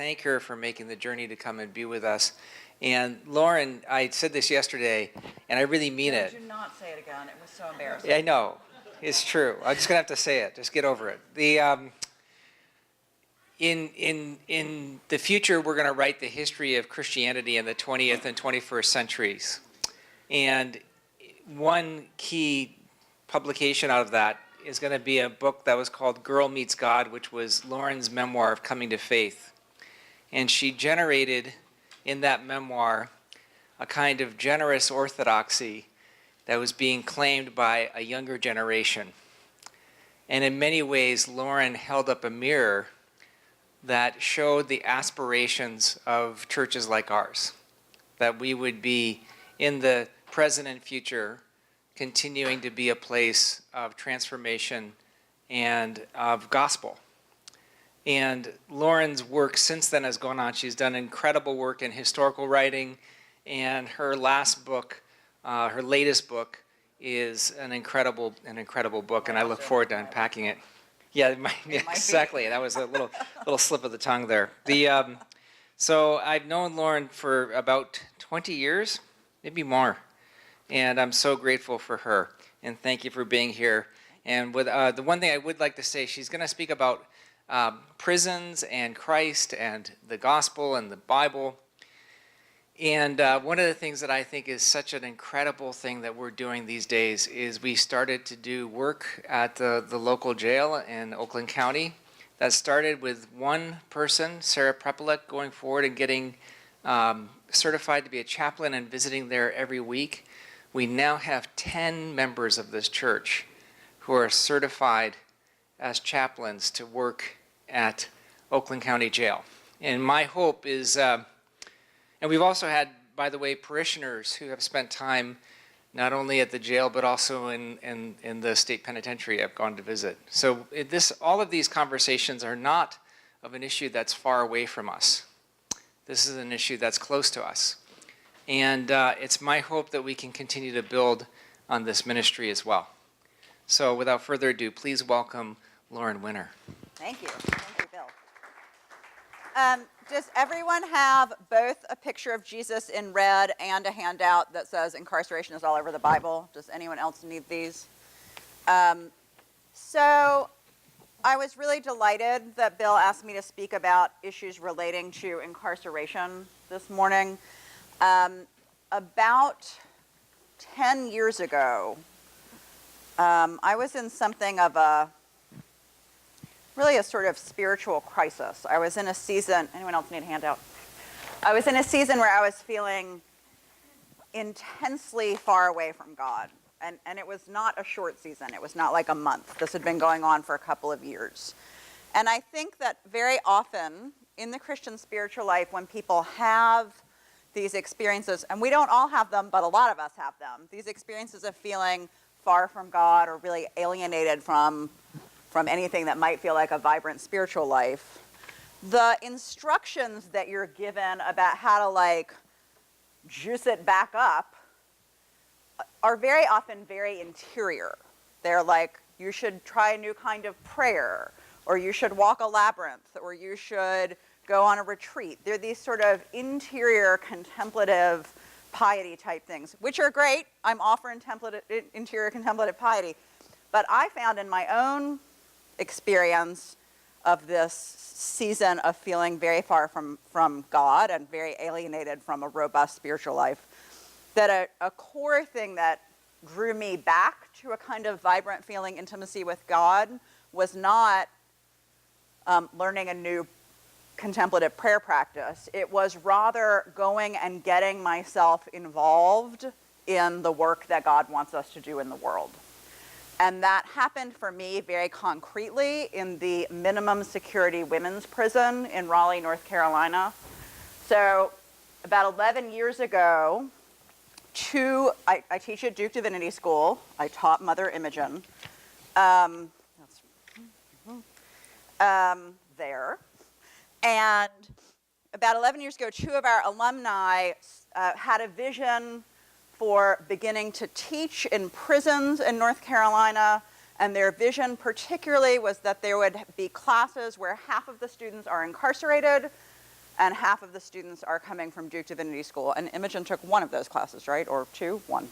thank her for making the journey to come and be with us. And Lauren, I said this yesterday, and I really mean it. Do not say it again. It was so embarrassing. Yeah, I know. It's true. I'm just going to have to say it. Just get over it. In the future, we're going to write the history of Christianity in the 20th and 21st centuries. And one key publication out of that is going to be a book that was called Girl Meets God, which was Lauren's memoir of coming to faith. And she generated in that memoir a kind of generous orthodoxy that was being claimed by a younger generation. And in many ways, Lauren held up a mirror that showed the aspirations of churches like ours, that we would be in the present and future continuing to be a place of transformation and of gospel. And Lauren's work since then has gone on. She's done incredible work in historical writing, and her last book, her latest book, is an incredible book, and I look forward to unpacking it. Yeah, exactly. That was a little slip of the tongue there. So I've known Lauren for about 20 years, maybe more. And I'm so grateful for her. And thank you for being here. And with the one thing I would like to say, she's going to speak about prisons and Christ and the gospel and the Bible. And one of the things that I think is such an incredible thing that we're doing these days is we started to do work at the local jail in Oakland County that started with one person, Sarah Prepelek, going forward and getting certified to be a chaplain and visiting there every week. We now have 10 members of this church who are certified as chaplains to work at Oakland County Jail. And my hope is, and we've also had, by the way, parishioners who have spent time not only at the jail but also in the state penitentiary I've gone to visit. So all of these conversations are not of an issue that's far away from us. This is an issue that's close to us. And it's my hope that we can continue to build on this ministry as well. So without further ado, please welcome Lauren Winner. Thank you. Thank you, Bill. Does everyone have both a picture of Jesus in red and a handout that says incarceration is all over the Bible? Does anyone else need these? So I was really delighted that Bill asked me to speak about issues relating to incarceration this morning. About 10 years ago, I was in something of really a sort of spiritual crisis. I was in a season, anyone else need a handout? I was in a season where I was feeling intensely far away from God. And it was not a short season. It was not like a month. This had been going on for a couple of years. And I think that very often in the Christian spiritual life, when people have these experiences, and we don't all have them, but a lot of us have them, these experiences of feeling far from God or really alienated from anything that might feel like a vibrant spiritual life, the instructions that you're given about how to like juice it back up are very often very interior. They're like, you should try a new kind of prayer, or you should walk a labyrinth, or you should go on a retreat. They're these sort of interior contemplative piety type things, which are great. I'm all for interior contemplative piety. But I found in my own experience of this season of feeling very far from God and very alienated from a robust spiritual life, that a core thing that drew me back to a kind of vibrant feeling intimacy with God was not learning a new contemplative prayer practice. It was rather going and getting myself involved in the work that God wants us to do in the world. And that happened for me very concretely in the minimum security women's prison in Raleigh, North Carolina. So about 11 years ago, I teach at Duke Divinity School. I taught Mother Imogen there. And about 11 years ago, 2 of our alumni had a vision for beginning to teach in prisons in North Carolina. And their vision particularly was that there would be classes where half of the students are incarcerated and half of the students are coming from Duke Divinity School. And Imogen took one of those classes, right? Or two? One.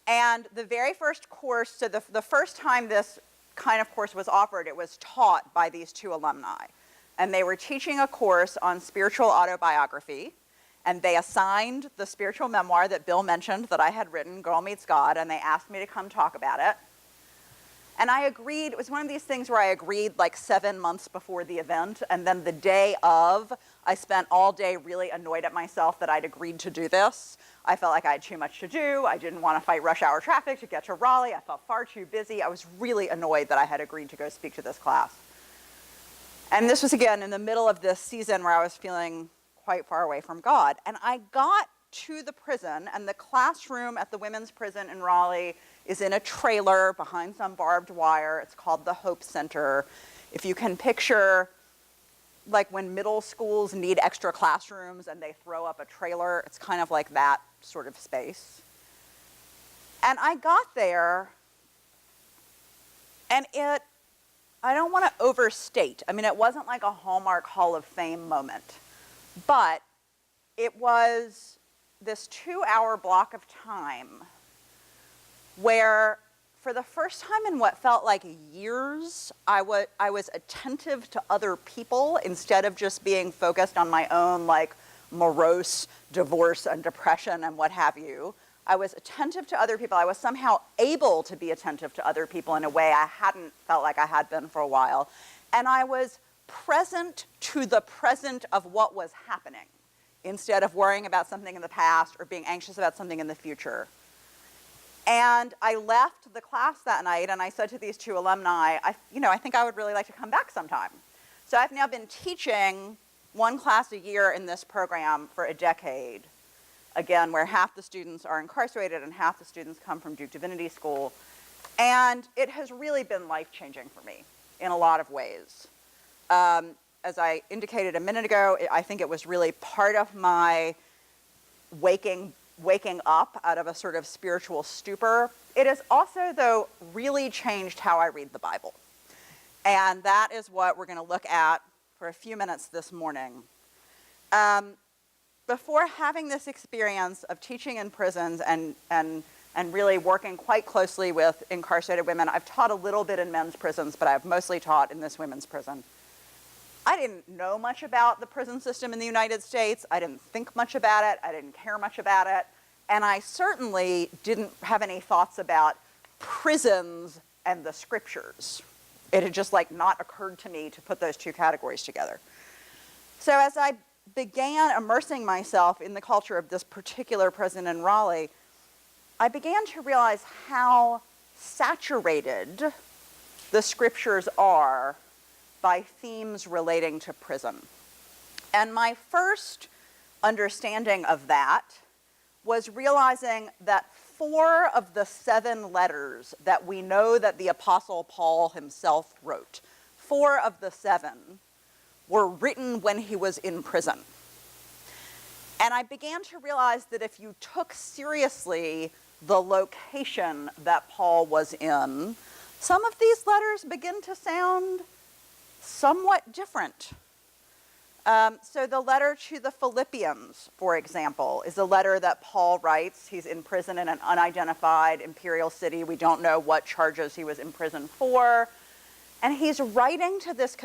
And the very first course, so the first time this kind of course was offered, it was taught by these two alumni. And they were teaching a course on spiritual autobiography, and they assigned the spiritual memoir that Bill mentioned that I had written, Girl Meets God, and they asked me to come talk about it. And I agreed. It was one of these things where I agreed like 7 months before the event, and then the day of, I spent all day really annoyed at myself that I'd agreed to do this. I felt like I had too much to do. I didn't want to fight rush hour traffic to get to Raleigh. I felt far too busy. I was really annoyed that I had agreed to go speak to this class. And this was, again, in the middle of this season where I was feeling quite far away from God. And I got to the prison, and the classroom at the women's prison in Raleigh is in a trailer behind some barbed wire. It's called the Hope Center. If you can picture, like when middle schools need extra classrooms and they throw up a trailer, it's kind of like that sort of space. And I got there, and I don't want to overstate. I mean, it wasn't like a Hallmark Hall of Fame moment, but it was this 2-hour block of time where, for the first time in what felt like years, I was attentive to other people instead of just being focused on my own, like, morose divorce and depression and what have you. I was attentive to other people. I was somehow able to be attentive to other people in a way I hadn't felt like I had been for a while. And I was present to the present of what was happening, instead of worrying about something in the past or being anxious about something in the future. And I left the class that night, and I said to these two alumni, I think I would really like to come back sometime. So I've now been teaching one class a year in this program for a decade, again, where half the students are incarcerated and half the students come from Duke Divinity School. And it has really been life-changing for me in a lot of ways. As I indicated a minute ago, I think it was really part of my waking up out of a sort of spiritual stupor. It has also, though, really changed how I read the Bible. And that is what we're going to look at for a few minutes this morning. Before having this experience of teaching in prisons and really working quite closely with incarcerated women, I've taught a little bit in men's prisons, but I've mostly taught in this women's prison. I didn't know much about the prison system in the United States. I didn't think much about it. I didn't care much about it. And I certainly didn't have any thoughts about prisons and the scriptures. It had just not occurred to me to put those two categories together. So as I began immersing myself in the culture of this particular prison in Raleigh, I began to realize how saturated the scriptures are by themes relating to prison. And my first understanding of that was realizing that 4 of the 7 letters that we know that the Apostle Paul himself wrote, 4 of the 7 were written when he was in prison. And I began to realize that if you took seriously the location that Paul was in, some of these letters begin to sound somewhat different. So the letter to the Philippians, for example, is a letter that Paul writes. He's in prison in an unidentified imperial city. We don't know what charges he was in prison for. And he's writing to this,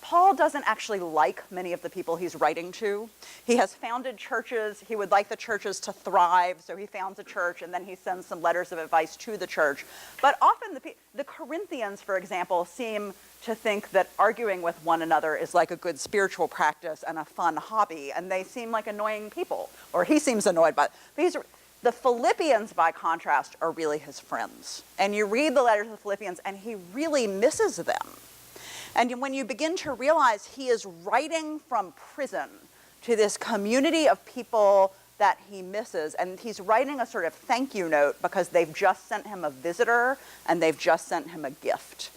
Paul doesn't actually like many of the people he's writing to. He has founded churches. He would like the churches to thrive, so he founds a church, and then he sends some letters of advice to the church. But often the Corinthians, for example, seem to think that arguing with one another is like a good spiritual practice and a fun hobby, and they seem like annoying people, or he seems annoyed by it. The Philippians, by contrast, are really his friends. And you read the letters of the Philippians, and he really misses them. And when you begin to realize he is writing from prison to this community of people that he misses, and he's writing a sort of thank you note because they've just sent him a visitor and they've just sent him a gift.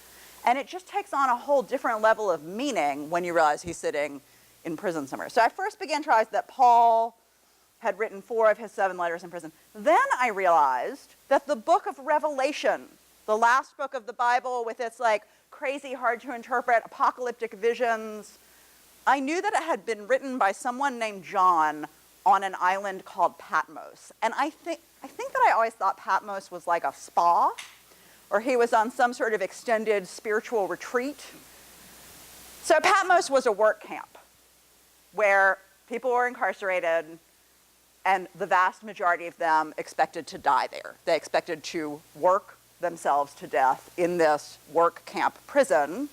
And it just takes on a whole different level of meaning when you realize he's sitting in prison somewhere. So I first began to realize that Paul had written 4 of his 7 letters in prison. Then I realized that the book of Revelation, the last book of the Bible with its crazy, hard to interpret, apocalyptic visions. I knew that it had been written by someone named John on an island called Patmos. And I think that I always thought Patmos was like a spa, or he was on some sort of extended spiritual retreat. So Patmos was a work camp where people were incarcerated, and the vast majority of them expected to die there. They expected to work themselves to death in this work camp prison.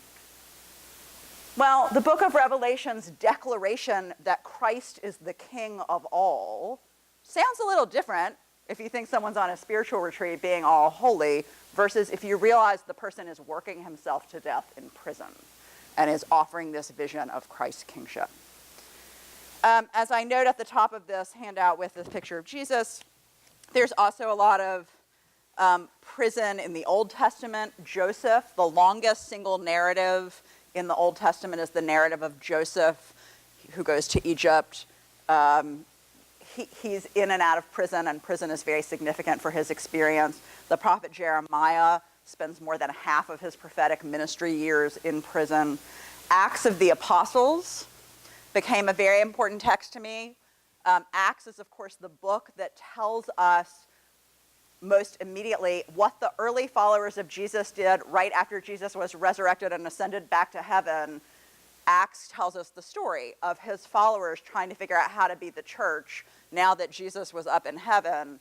Well, the book of Revelation's declaration that Christ is the King of all sounds a little different if you think someone's on a spiritual retreat being all holy versus if you realize the person is working himself to death in prison and is offering this vision of Christ's kingship. As I note at the top of this handout with this picture of Jesus, there's also a lot of prison in the Old Testament. Joseph, the longest single narrative in the Old Testament is the narrative of Joseph who goes to Egypt. He's in and out of prison, and prison is very significant for his experience. The prophet Jeremiah spends more than half of his prophetic ministry years in prison. Acts of the Apostles became a very important text to me. Acts is, of course, the book that tells us most immediately what the early followers of Jesus did right after Jesus was resurrected and ascended back to heaven. Acts tells us the story of his followers trying to figure out how to be the church now that Jesus was up in heaven.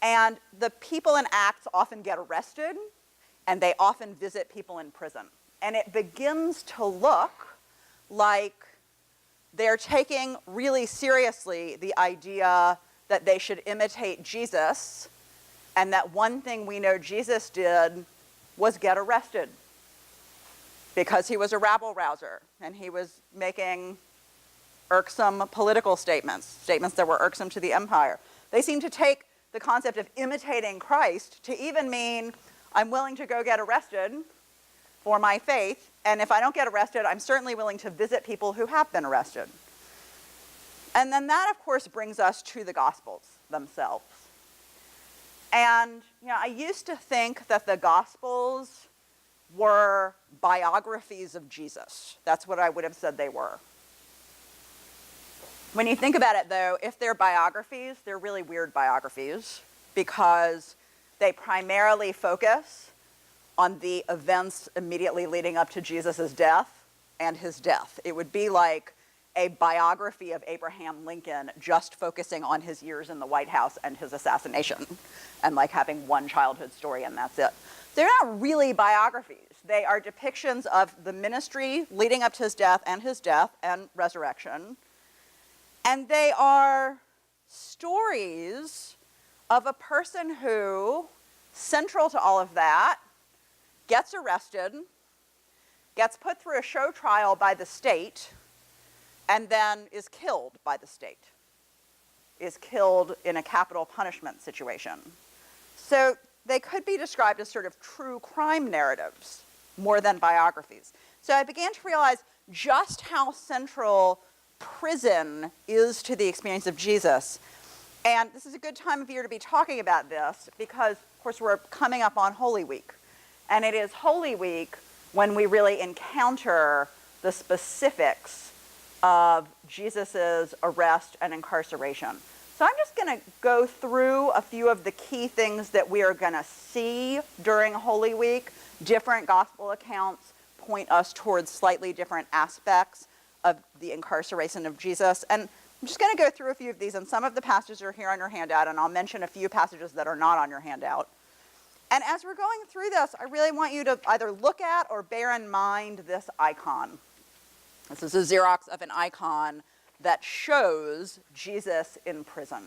And the people in Acts often get arrested, and they often visit people in prison. And it begins to look like they're taking really seriously the idea that they should imitate Jesus, and that one thing we know Jesus did was get arrested because he was a rabble-rouser, and he was making irksome political statements that were irksome to the empire. They seem to take the concept of imitating Christ to even mean, I'm willing to go get arrested for my faith, and if I don't get arrested, I'm certainly willing to visit people who have been arrested. And then that, of course, brings us to the Gospels themselves. And I used to think that the Gospels were biographies of Jesus. That's what I would have said they were. When you think about it, though, if they're biographies, they're really weird biographies because they primarily focus on the events immediately leading up to Jesus' death and his death. It would be like a biography of Abraham Lincoln just focusing on his years in the White House and his assassination and like having one childhood story and that's it. They're not really biographies. They are depictions of the ministry leading up to his death and resurrection. And they are stories of a person who, central to all of that, gets arrested, gets put through a show trial by the state, and then is killed by the state, is killed in a capital punishment situation. So they could be described as sort of true crime narratives more than biographies. So I began to realize just how central prison is to the experience of Jesus. And this is a good time of year to be talking about this because, of course, we're coming up on Holy Week. And it is Holy Week when we really encounter the specifics of Jesus' arrest and incarceration. So I'm just going to go through a few of the key things that we are going to see during Holy Week. Different gospel accounts point us towards slightly different aspects of the incarceration of Jesus. And I'm just going to go through a few of these, and some of the passages are here on your handout, and I'll mention a few passages that are not on your handout. And as we're going through this, I really want you to either look at or bear in mind this icon. This is a Xerox of an icon that shows Jesus in prison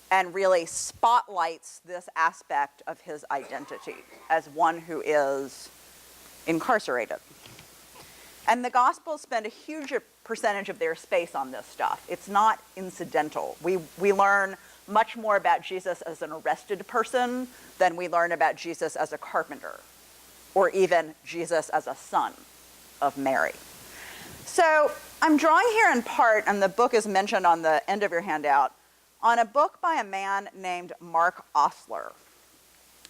and really spotlights this aspect of his identity as one who is incarcerated. And the Gospels spend a huge percentage of their space on this stuff. It's not incidental. We learn much more about Jesus as an arrested person than we learn about Jesus as a carpenter, or even Jesus as a son of Mary. So I'm drawing here in part, and the book is mentioned on the end of your handout, on a book by a man named Mark Osler.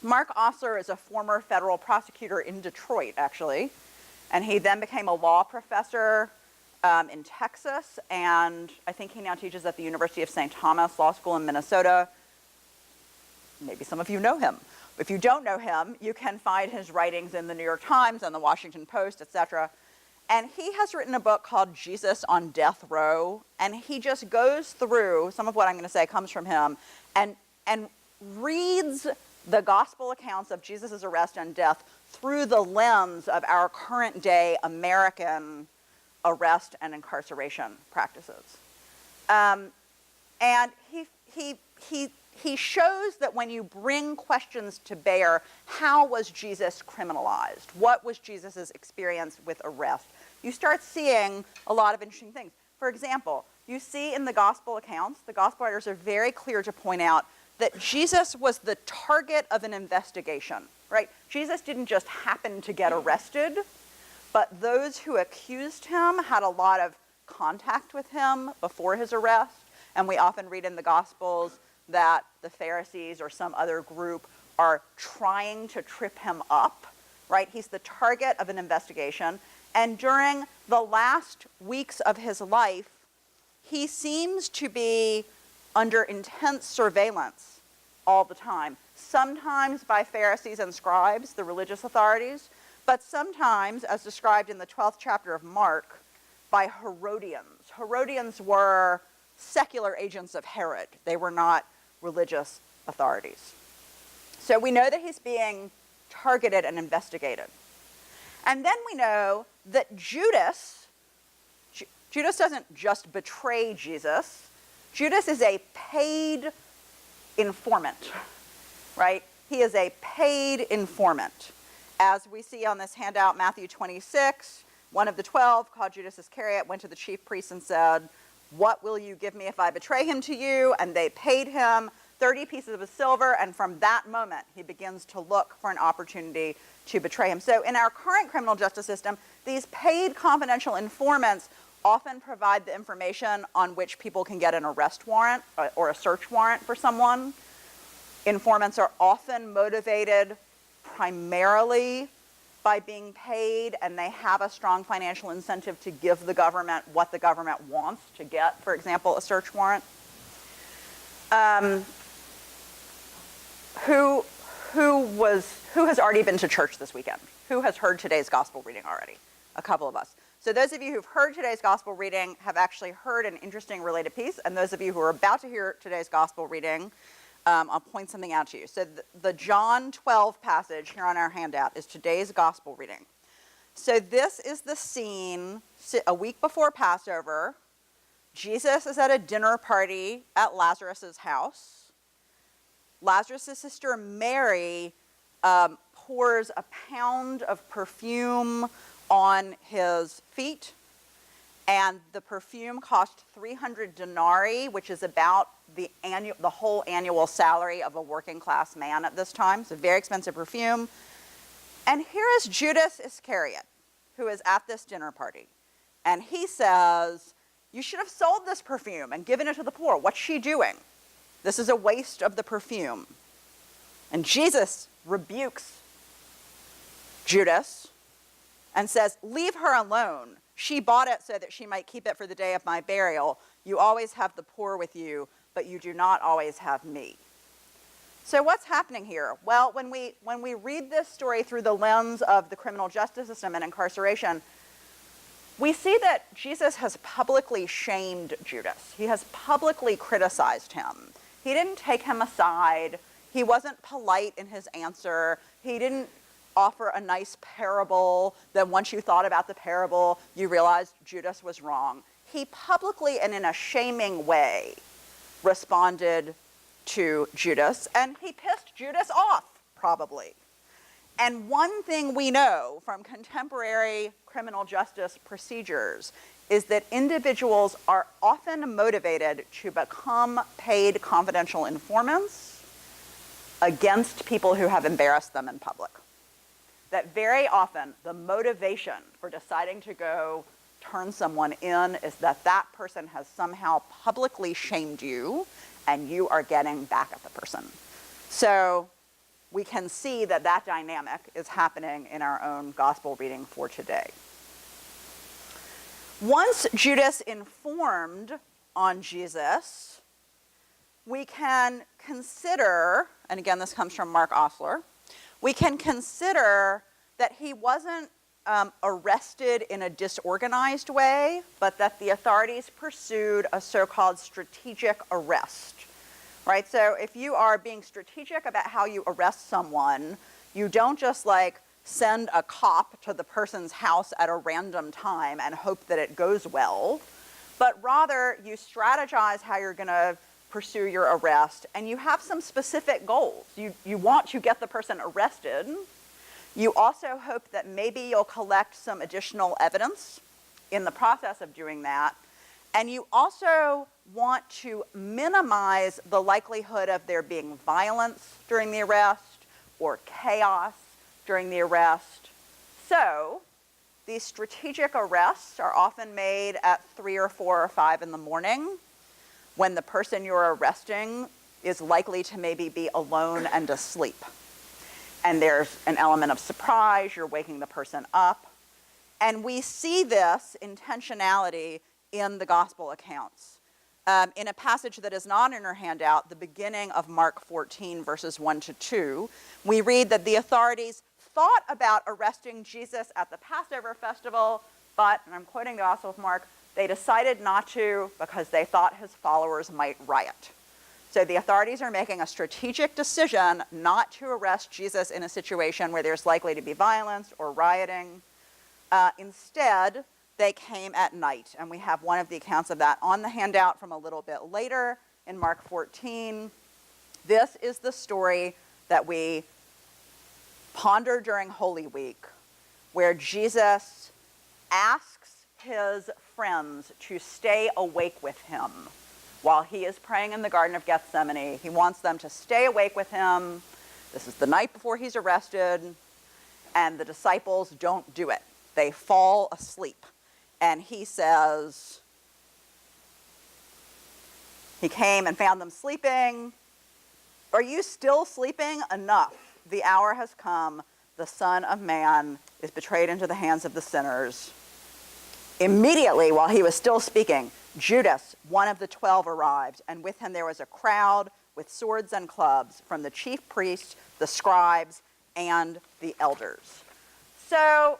Mark Osler is a former federal prosecutor in Detroit, actually, and he then became a law professor in Texas, and I think he now teaches at the University of St. Thomas Law School in Minnesota. Maybe some of you know him. If you don't know him, you can find his writings in the New York Times and the Washington Post, etc. And he has written a book called Jesus on Death Row, and he just goes through, some of what I'm going to say comes from him, and reads the gospel accounts of Jesus' arrest and death through the lens of our current day American arrest and incarceration practices. And he shows that when you bring questions to bear, how was Jesus criminalized? What was Jesus' experience with arrest? You start seeing a lot of interesting things. For example, you see in the gospel accounts, the gospel writers are very clear to point out that Jesus was the target of an investigation, right? Jesus didn't just happen to get arrested, but those who accused him had a lot of contact with him before his arrest. And we often read in the Gospels that the Pharisees or some other group are trying to trip him up, right? He's the target of an investigation. And during the last weeks of his life, he seems to be under intense surveillance all the time, sometimes by Pharisees and scribes, the religious authorities, but sometimes, as described in the 12th chapter of Mark, by Herodians. Herodians were secular agents of Herod. They were not religious authorities. So we know that he's being targeted and investigated. And then we know that Judas doesn't just betray Jesus. Judas is a paid informant, right? He is a paid informant. As we see on this handout, Matthew 26, one of the 12, called Judas Iscariot, went to the chief priests and said, "What will you give me if I betray him to you?" And they paid him 30 pieces of silver, and from that moment, he begins to look for an opportunity to betray him. So in our current criminal justice system, these paid confidential informants often provide the information on which people can get an arrest warrant or a search warrant for someone. Informants are often motivated primarily by being paid, and they have a strong financial incentive to give the government what the government wants to get, for example, a search warrant. Who has already been to church this weekend? Who has heard today's gospel reading already? A couple of us. So those of you who've heard today's gospel reading have actually heard an interesting related piece, and those of you who are about to hear today's gospel reading, I'll point something out to you. So the John 12 passage here on our handout is today's gospel reading. So this is the scene a week before Passover. Jesus is at a dinner party at Lazarus' house. Lazarus' sister Mary pours a pound of perfume on his feet, and the perfume cost 300 denarii, which is about the whole annual salary of a working class man at this time. It's a very expensive perfume. And here is Judas Iscariot, who is at this dinner party. And he says, "You should have sold this perfume and given it to the poor. What's she doing? This is a waste of the perfume." And Jesus rebukes Judas and says, "Leave her alone. She bought it so that she might keep it for the day of my burial. You always have the poor with you, but you do not always have me." So what's happening here? Well, when we read this story through the lens of the criminal justice system and incarceration, we see that Jesus has publicly shamed Judas. He has publicly criticized him. He didn't take him aside. He wasn't polite in his answer. He didn't offer a nice parable that once you thought about the parable, you realized Judas was wrong. He publicly and in a shaming way responded to Judas, and he pissed Judas off, probably. And one thing we know from contemporary criminal justice procedures is that individuals are often motivated to become paid confidential informants against people who have embarrassed them in public. That very often the motivation for deciding to go turn someone in is that that person has somehow publicly shamed you and you are getting back at the person. So we can see that that dynamic is happening in our own gospel reading for today. Once Judas informed on Jesus, we can consider, and again this comes from Mark Osler, we can consider that he wasn't arrested in a disorganized way, but that the authorities pursued a so-called strategic arrest, right? So if you are being strategic about how you arrest someone, you don't just like send a cop to the person's house at a random time and hope that it goes well, but rather you strategize how you're going to pursue your arrest, and you have some specific goals. You want to get the person arrested. You also hope that maybe you'll collect some additional evidence in the process of doing that. And you also want to minimize the likelihood of there being violence during the arrest or chaos during the arrest. So these strategic arrests are often made at 3 or 4 or 5 in the morning, when the person you're arresting is likely to maybe be alone and asleep. And there's an element of surprise, you're waking the person up. And we see this intentionality in the gospel accounts. In a passage that is not in our handout, the beginning of Mark 14, verses 1 to 2, we read that the authorities thought about arresting Jesus at the Passover festival, but, and I'm quoting the Gospel of Mark, they decided not to because they thought his followers might riot. So the authorities are making a strategic decision not to arrest Jesus in a situation where there's likely to be violence or rioting. Instead, they came at night, and we have one of the accounts of that on the handout from a little bit later in Mark 14. This is the story that we ponder during Holy Week, where Jesus asks his friends to stay awake with him while he is praying in the Garden of Gethsemane. He wants them to stay awake with him. This is the night before he's arrested, and the disciples don't do it. They fall asleep. And he says, he came and found them sleeping. Are you still sleeping? Enough. The hour has come. The Son of Man is betrayed into the hands of the sinners. Immediately, while he was still speaking, Judas, one of the 12, arrived, and with him there was a crowd with swords and clubs from the chief priests, the scribes, and the elders. So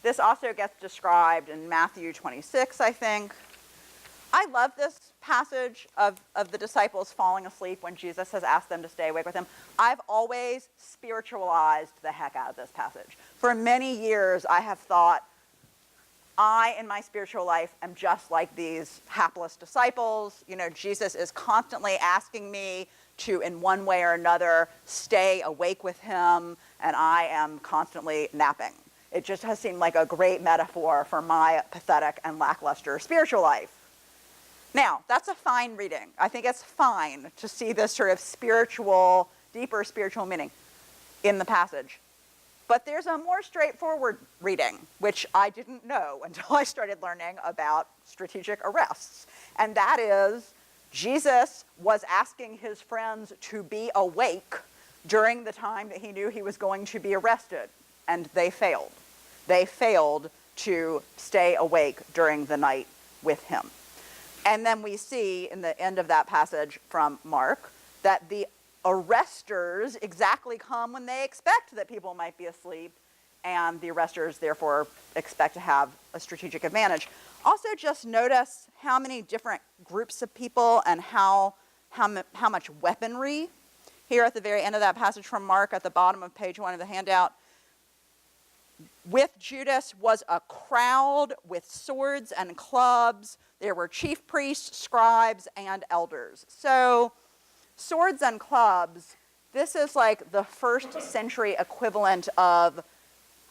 this also gets described in Matthew 26, I think. I love this passage of the disciples falling asleep when Jesus has asked them to stay awake with him. I've always spiritualized the heck out of this passage. For many years, I have thought, I, in my spiritual life, am just like these hapless disciples. You know, Jesus is constantly asking me to, in one way or another, stay awake with him, and I am constantly napping. It just has seemed like a great metaphor for my pathetic and lackluster spiritual life. Now, that's a fine reading. I think it's fine to see this sort of spiritual, deeper spiritual meaning in the passage. But there's a more straightforward reading, which I didn't know until I started learning about strategic arrests. And that is, Jesus was asking his friends to be awake during the time that he knew he was going to be arrested, and they failed. They failed to stay awake during the night with him. And then we see in the end of that passage from Mark that the arresters exactly come when they expect that people might be asleep, and the arresters therefore expect to have a strategic advantage. Also, just notice how many different groups of people and how much weaponry. Here at the very end of that passage from Mark, at the bottom of page 1 of the handout, with Judas was a crowd with swords and clubs. There were chief priests, scribes, and elders. So swords and clubs, this is like the first century equivalent of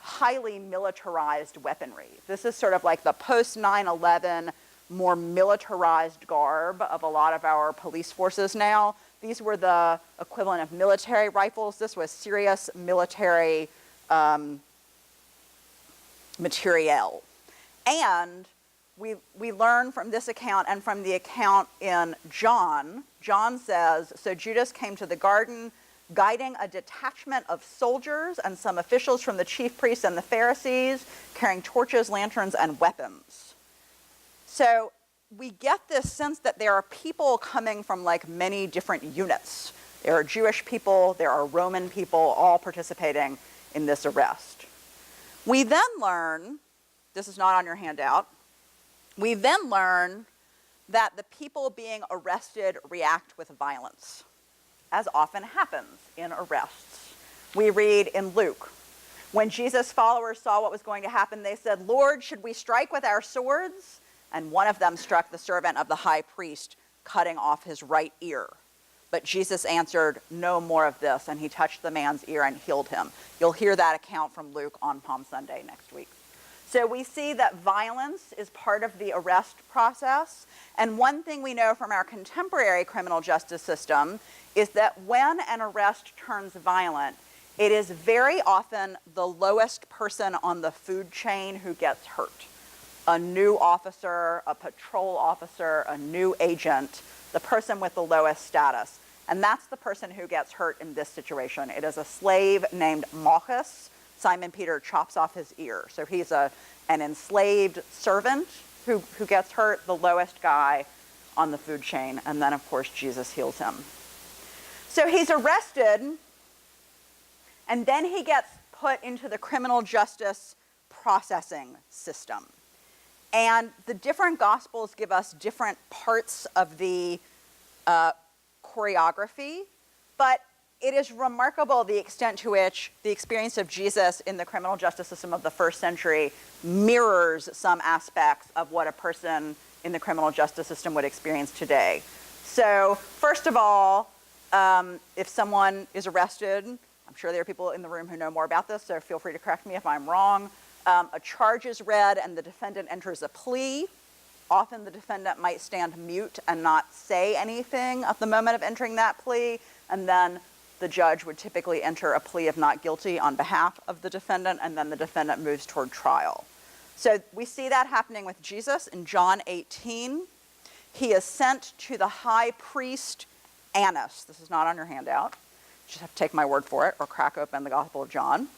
highly militarized weaponry. This is sort of like the post 9/11 more militarized garb of a lot of our police forces now. These were the equivalent of military rifles. This was serious military materiel. And we learn from this account and from the account in John. John says, so Judas came to the garden guiding a detachment of soldiers and some officials from the chief priests and the Pharisees, carrying torches, lanterns, and weapons. So we get this sense that there are people coming from like many different units. There are Jewish people, there are Roman people, all participating in this arrest. We then learn, this is not on your handout, we then learn that the people being arrested react with violence, as often happens in arrests. We read in Luke, when Jesus' followers saw what was going to happen, they said, "Lord, should we strike with our swords?" And one of them struck the servant of the high priest, cutting off his right ear. But Jesus answered, "No more of this," and he touched the man's ear and healed him. You'll hear that account from Luke on Palm Sunday next week. So we see that violence is part of the arrest process. And one thing we know from our contemporary criminal justice system is that when an arrest turns violent, it is very often the lowest person on the food chain who gets hurt. A new officer, a patrol officer, a new agent, the person with the lowest status. And that's the person who gets hurt in this situation. It is a slave named Malchus. Simon Peter chops off his ear. So he's an enslaved servant who gets hurt, the lowest guy on the food chain. And then, of course, Jesus heals him. So he's arrested, and then he gets put into the criminal justice processing system. And the different Gospels give us different parts of the choreography, but it is remarkable the extent to which the experience of Jesus in the criminal justice system of the first century mirrors some aspects of what a person in the criminal justice system would experience today. So, first of all, if someone is arrested, I'm sure there are people in the room who know more about this, so feel free to correct me if I'm wrong. A charge is read and the defendant enters a plea. Often the defendant might stand mute and not say anything at the moment of entering that plea, and then the judge would typically enter a plea of not guilty on behalf of the defendant, and then the defendant moves toward trial. So we see that happening with Jesus in John 18. He is sent to the high priest Annas. This is not on your handout. You just have to take my word for it or crack open the Gospel of John.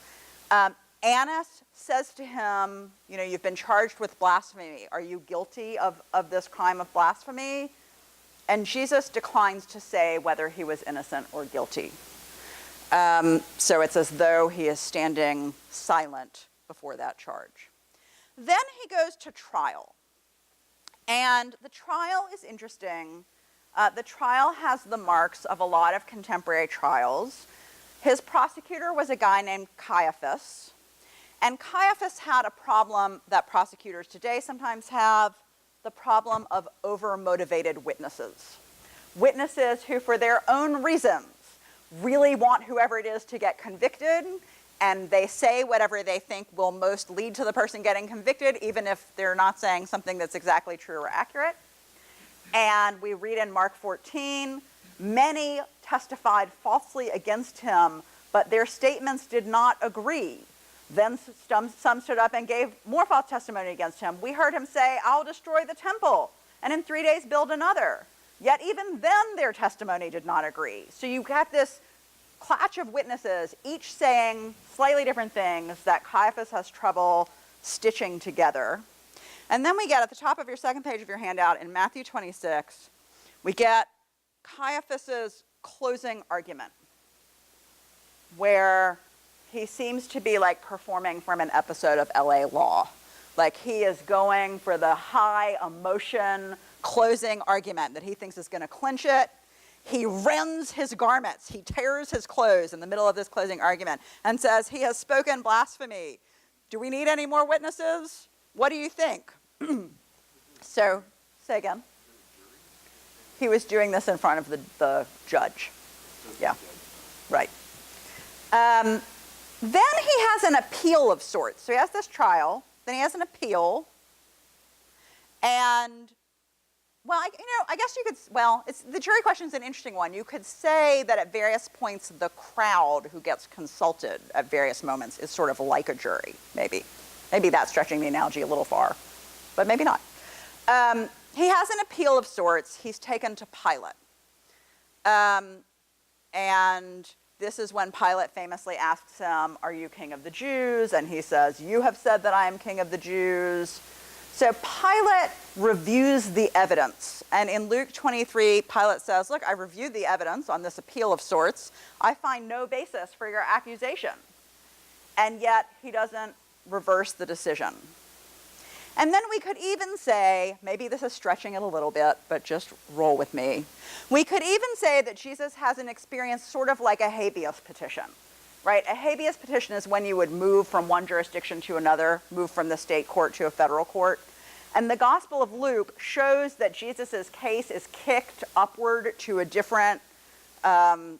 Annas says to him, you know, you've been charged with blasphemy. Are you guilty of this crime of blasphemy? And Jesus declines to say whether he was innocent or guilty. So it's as though he is standing silent before that charge. Then he goes to trial. And the trial is interesting. The trial has the marks of a lot of contemporary trials. His prosecutor was a guy named Caiaphas. And Caiaphas had a problem that prosecutors today sometimes have, the problem of over-motivated witnesses. Witnesses who, for their own reasons, really want whoever it is to get convicted, and they say whatever they think will most lead to the person getting convicted, even if they're not saying something that's exactly true or accurate. And we read in Mark 14, many testified falsely against him, but their statements did not agree. Then some stood up and gave more false testimony against him. We heard him say, "I'll destroy the temple, and in 3 days build another." Yet even then their testimony did not agree. So you got this clutch of witnesses, each saying slightly different things that Caiaphas has trouble stitching together. And then we get at the top of your second page of your handout in Matthew 26, we get Caiaphas's closing argument, where he seems to be like performing from an episode of LA Law. Like he is going for the high emotion closing argument that he thinks is going to clinch it. He rends his garments. He tears his clothes in the middle of this closing argument and says, "He has spoken blasphemy. Do we need any more witnesses? What do you think?" So, say again. He was doing this in front of the judge. Yeah, right. Then he has an appeal of sorts. So he has this trial, then he has an appeal, and, well, I guess you could, the jury question is an interesting one. You could say that at various points the crowd who gets consulted at various moments is sort of like a jury, maybe. Maybe that's stretching the analogy a little far, but maybe not. He has an appeal of sorts. He's taken to Pilate. And this is when Pilate famously asks him, "Are you king of the Jews?" And he says, "You have said that I am king of the Jews." So Pilate reviews the evidence. And in Luke 23, Pilate says, "Look, I reviewed the evidence on this appeal of sorts. I find no basis for your accusation." And yet he doesn't reverse the decision. And then we could even say, maybe this is stretching it a little bit, but just roll with me. We could even say that Jesus has an experience sort of like a habeas petition, right? A habeas petition is when you would move from one jurisdiction to another, move from the state court to a federal court. And the Gospel of Luke shows that Jesus' case is kicked upward to a different kind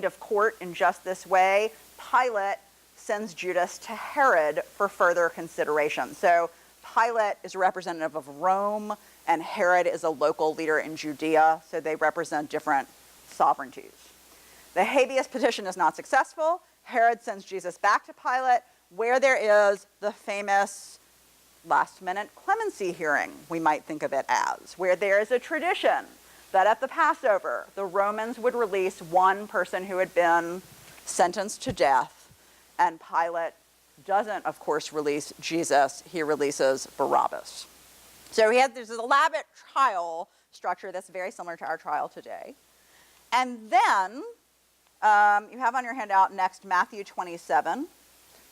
of court in just this way. Pilate sends Judas to Herod for further consideration. So Pilate is a representative of Rome, and Herod is a local leader in Judea, so they represent different sovereignties. The habeas petition is not successful. Herod sends Jesus back to Pilate, where there is the famous last-minute clemency hearing, we might think of it as, where there is a tradition that at the Passover, the Romans would release one person who had been sentenced to death. And Pilate doesn't, of course, release Jesus. He releases Barabbas. So there's an elaborate trial structure that's very similar to our trial today. And then you have on your handout next Matthew 27,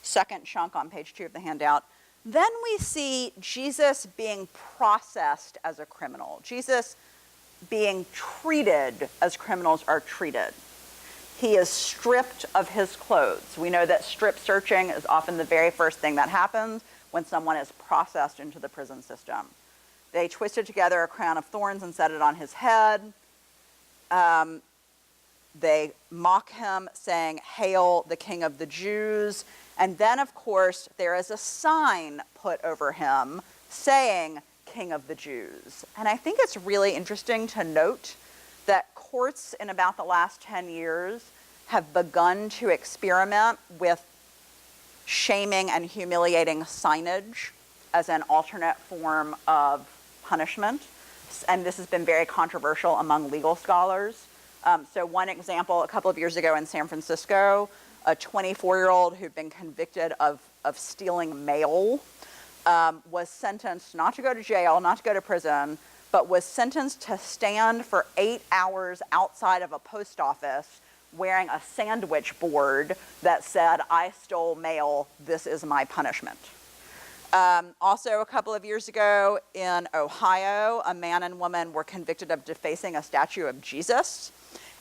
second chunk on page 2 of the handout. Then we see Jesus being processed as a criminal. Jesus being treated as criminals are treated. He is stripped of his clothes. We know that strip searching is often the very first thing that happens when someone is processed into the prison system. They twisted together a crown of thorns and set it on his head. They mock him, saying, "Hail, the King of the Jews." And then, of course, there is a sign put over him saying, "King of the Jews." And I think it's really interesting to note that courts in about the last 10 years have begun to experiment with shaming and humiliating signage as an alternate form of punishment. And this has been very controversial among legal scholars. So one example, a couple of years ago in San Francisco, a 24-year-old who'd been convicted of stealing mail was sentenced not to go to jail, not to go to prison, but was sentenced to stand for 8 hours outside of a post office wearing a sandwich board that said, "I stole mail, this is my punishment." Also, a couple of years ago in Ohio, a man and woman were convicted of defacing a statue of Jesus,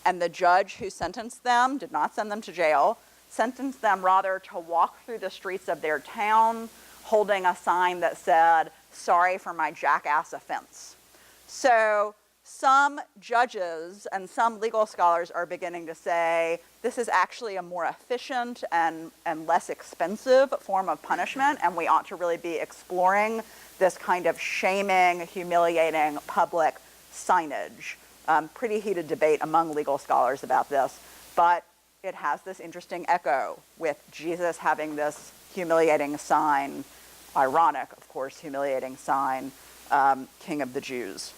and the judge who sentenced them did not send them to jail, sentenced them rather to walk through the streets of their town holding a sign that said, "Sorry for my jackass offense." So some judges and some legal scholars are beginning to say this is actually a more efficient and less expensive form of punishment, and we ought to really be exploring this kind of shaming, humiliating public signage. Pretty heated debate among legal scholars about this, but it has this interesting echo with Jesus having this humiliating sign, ironic, of course, humiliating sign, King of the Jews.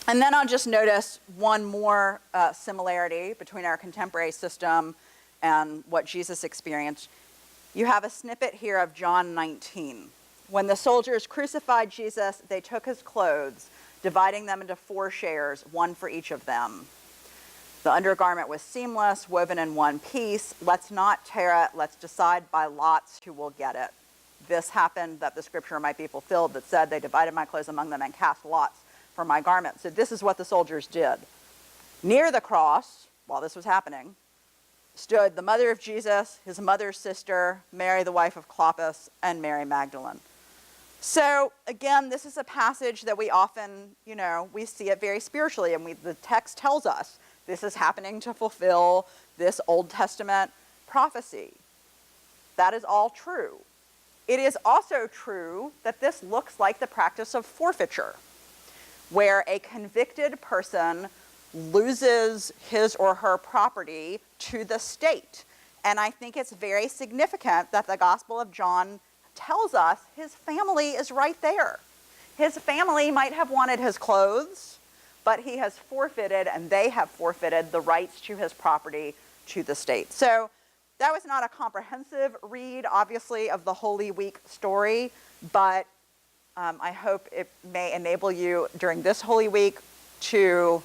And then I'll just notice one more similarity between our contemporary system and what Jesus experienced. You have a snippet here of John 19. When the soldiers crucified Jesus, they took his clothes, dividing them into 4 shares, one for each of them. The undergarment was seamless, woven in one piece. Let's not tear it. Let's decide by lots who will get it. This happened that the scripture might be fulfilled that said, "They divided my clothes among them and cast lots for my garment." So this is what the soldiers did. Near the cross, while this was happening, stood the mother of Jesus, his mother's sister, Mary, the wife of Clopas, and Mary Magdalene. So again, this is a passage that we often, we see it very spiritually, and the text tells us this is happening to fulfill this Old Testament prophecy. That is all true. It is also true that this looks like the practice of forfeiture, where a convicted person loses his or her property to the state. And I think it's very significant that the Gospel of John tells us his family is right there. His family might have wanted his clothes, but he has forfeited, and they have forfeited, the rights to his property to the state. So that was not a comprehensive read, obviously, of the Holy Week story, but I hope it may enable you during this Holy Week to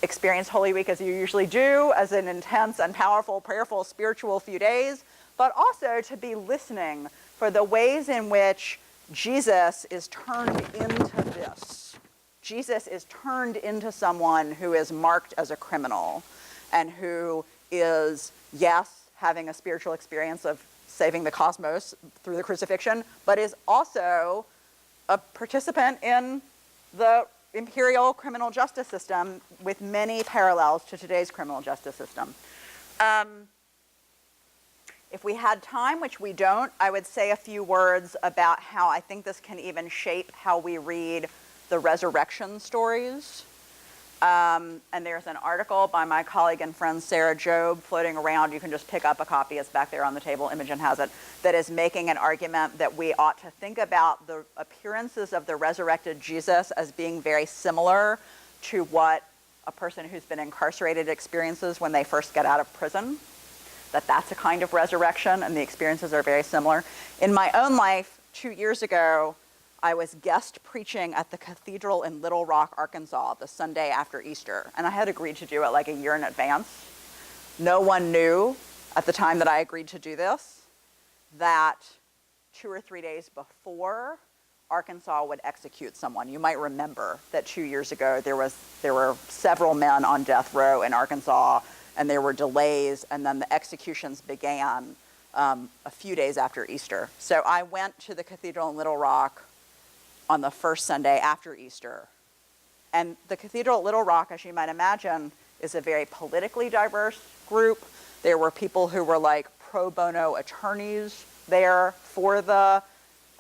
experience Holy Week as you usually do, as an intense and powerful, prayerful, spiritual few days, but also to be listening for the ways in which Jesus is turned into this. Jesus is turned into someone who is marked as a criminal and who is, yes, having a spiritual experience of saving the cosmos through the crucifixion, but is also a participant in the imperial criminal justice system with many parallels to today's criminal justice system. If we had time, which we don't, I would say a few words about how I think this can even shape how we read the resurrection stories. And there's an article by my colleague and friend Sarah Jobe floating around. You can just pick up a copy. It's back there on the table. Imogen has it. That is making an argument that we ought to think about the appearances of the resurrected Jesus as being very similar to what a person who's been incarcerated experiences when they first get out of prison. That's a kind of resurrection, and the experiences are very similar. In my own life, 2 years ago, I was guest preaching at the cathedral in Little Rock, Arkansas, the Sunday after Easter. And I had agreed to do it like a year in advance. No one knew at the time that I agreed to do this that 2 or 3 days before, Arkansas would execute someone. You might remember that 2 years ago there were several men on death row in Arkansas, and there were delays, and then the executions began a few days after Easter. So I went to the cathedral in Little Rock on the first Sunday after Easter. And the cathedral at Little Rock, as you might imagine, is a very politically diverse group. There were people who were like pro bono attorneys there for the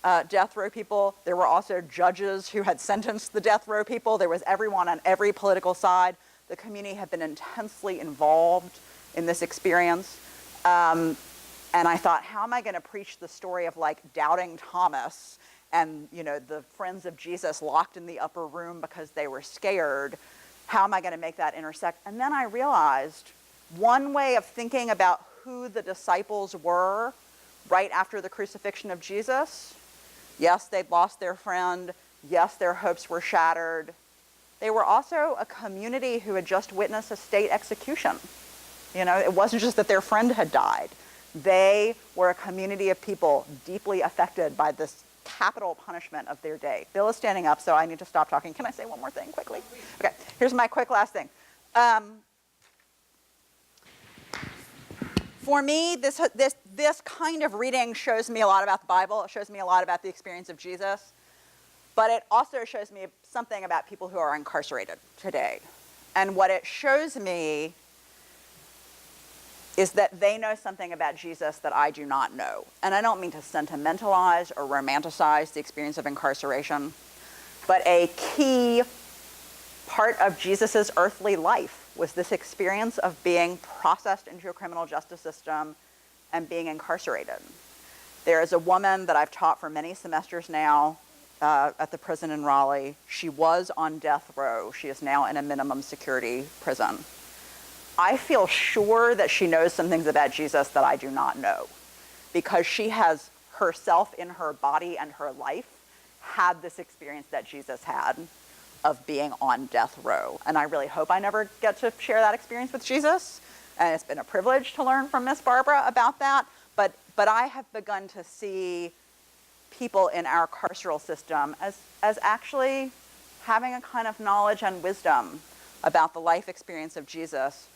death row people. There were also judges who had sentenced the death row people. There was everyone on every political side. The community had been intensely involved in this experience. And I thought, how am I going to preach the story of like doubting Thomas and, you know, the friends of Jesus locked in the upper room because they were scared? How am I going to make that intersect? And then I realized one way of thinking about who the disciples were right after the crucifixion of Jesus. Yes, they'd lost their friend. Yes, their hopes were shattered. They were also a community who had just witnessed a state execution. You know, it wasn't just that their friend had died. They were a community of people deeply affected by this capital punishment of their day. Bill is standing up, so I need to stop talking. Can I say one more thing quickly? Okay, here's my quick last thing. For me, this kind of reading shows me a lot about the Bible. It shows me a lot about the experience of Jesus. But it also shows me something about people who are incarcerated today. And what it shows me is that they know something about Jesus that I do not know. And I don't mean to sentimentalize or romanticize the experience of incarceration, but a key part of Jesus's earthly life was this experience of being processed into a criminal justice system and being incarcerated. There is a woman that I've taught for many semesters now at the prison in Raleigh. She was on death row. She is now in a minimum security prison. I feel sure that she knows some things about Jesus that I do not know, because she has herself in her body and her life had this experience that Jesus had of being on death row. And I really hope I never get to share that experience with Jesus. And it's been a privilege to learn from Miss Barbara about that. But I have begun to see people in our carceral system as actually having a kind of knowledge and wisdom about the life experience of Jesus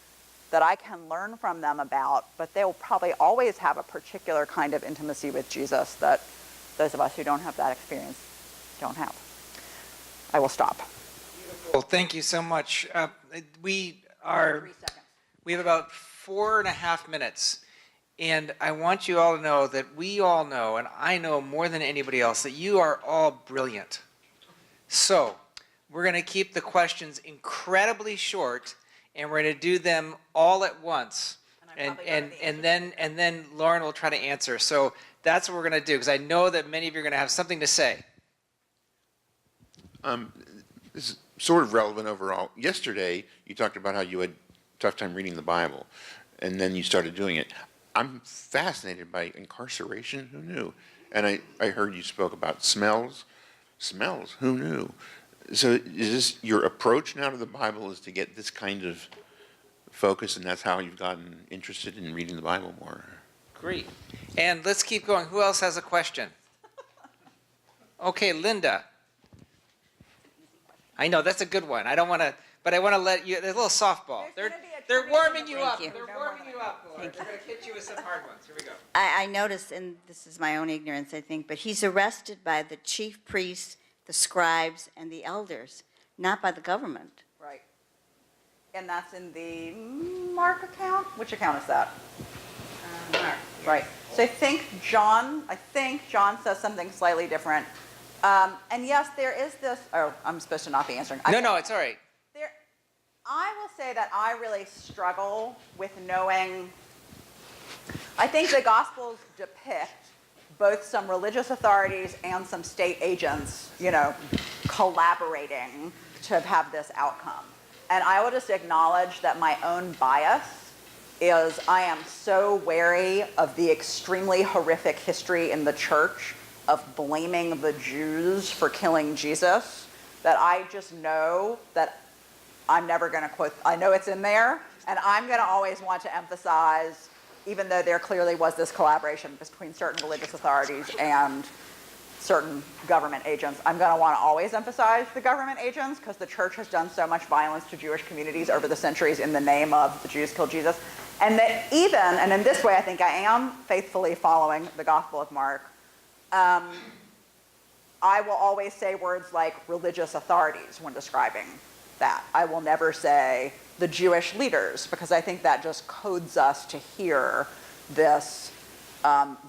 that I can learn from them about, but they will probably always have a particular kind of intimacy with Jesus that those of us who don't have that experience don't have. I will stop. Well, thank you so much. We have about 4.5 minutes, and I want you all to know that we all know, and I know more than anybody else, that you are all brilliant. So we're going to keep the questions incredibly short, and we're going to do them all at once, and then Lauren will try to answer. So that's what we're going to do, because I know that many of you are going to have something to say. This is sort of relevant overall. Yesterday, you talked about how you had a tough time reading the Bible, and then you started doing it. I'm fascinated by incarceration. Who knew? And I heard you spoke about smells. Smells. Who knew? So is this your approach now to the Bible, is to get this kind of focus, and that's how you've gotten interested in reading the Bible more? Great. And let's keep going. Who else has a question? Okay, Linda. I know, that's a good one. I don't want to, but I want to let you, there's a little softball. They're warming you up. Thank you. They're warming you up, Laura. They're going to hit you with some hard ones. Here we go. I noticed, and this is my own ignorance, I think, but he's arrested by the chief priests, the scribes, and the elders, not by the government. Right. And that's in the Mark account? Which account is that? Mark. Right. So I think John says something slightly different. And yes, there is this, oh, I'm supposed to not be answering. No, it's all right. I will say that I really struggle with knowing, I think the Gospels depict both some religious authorities and some state agents, collaborating to have this outcome. And I will just acknowledge that my own bias is I am so wary of the extremely horrific history in the church of blaming the Jews for killing Jesus, that I just know that I'm never going to quote, I know it's in there, and I'm going to always want to emphasize, even though there clearly was this collaboration between certain religious authorities and certain government agents, I'm going to want to always emphasize the government agents because the church has done so much violence to Jewish communities over the centuries in the name of the Jews killed Jesus. And that even, and in this way I think I am faithfully following the Gospel of Mark, I will always say words like religious authorities when describing that. I will never say the Jewish leaders, because I think that just codes us to hear this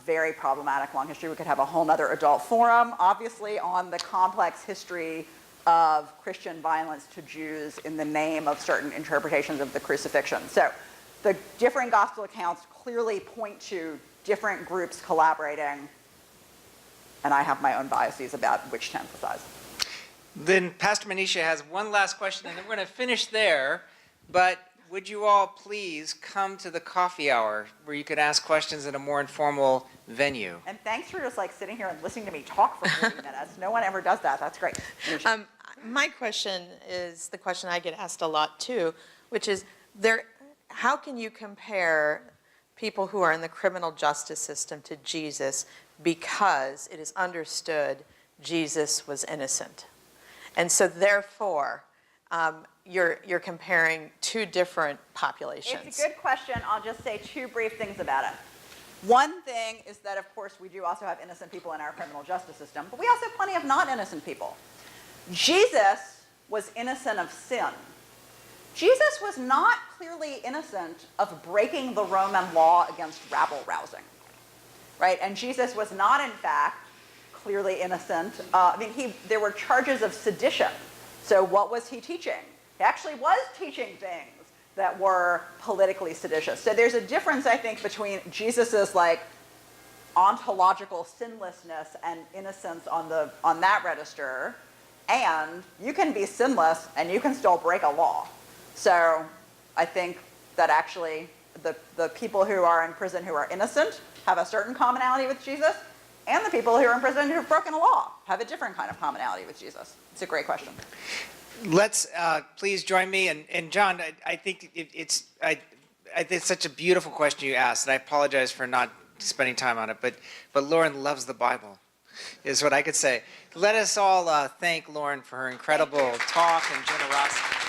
very problematic long history. We could have a whole nother adult forum, obviously, on the complex history of Christian violence to Jews in the name of certain interpretations of the crucifixion. So the different gospel accounts clearly point to different groups collaborating, and I have my own biases about which to emphasize. Then Pastor Manisha has one last question, and then we're going to finish there. But would you all please come to the coffee hour where you could ask questions in a more informal venue? And thanks for just sitting here and listening to me talk for 30 minutes. No one ever does that. That's great. My question is the question I get asked a lot too, which is how can you compare people who are in the criminal justice system to Jesus because it is understood Jesus was innocent? And so therefore, you're comparing two different populations. It's a good question. I'll just say two brief things about it. One thing is that, of course, we do also have innocent people in our criminal justice system, but we also have plenty of not-innocent people. Jesus was innocent of sin. Jesus was not clearly innocent of breaking the Roman law against rabble-rousing, right? And Jesus was not, in fact, clearly innocent. There were charges of sedition. So what was he teaching? He actually was teaching things that were politically seditious. So there's a difference, I think, between Jesus's ontological sinlessness and innocence on that register, and you can be sinless and you can still break a law. So I think that actually the people who are in prison who are innocent have a certain commonality with Jesus, and the people who are in prison who have broken a law have a different kind of commonality with Jesus. It's a great question. Let's please join me. And John, I think it's such a beautiful question you asked, and I apologize for not spending time on it. But Lauren loves the Bible, is what I could say. Let us all thank Lauren for her incredible talk and generosity.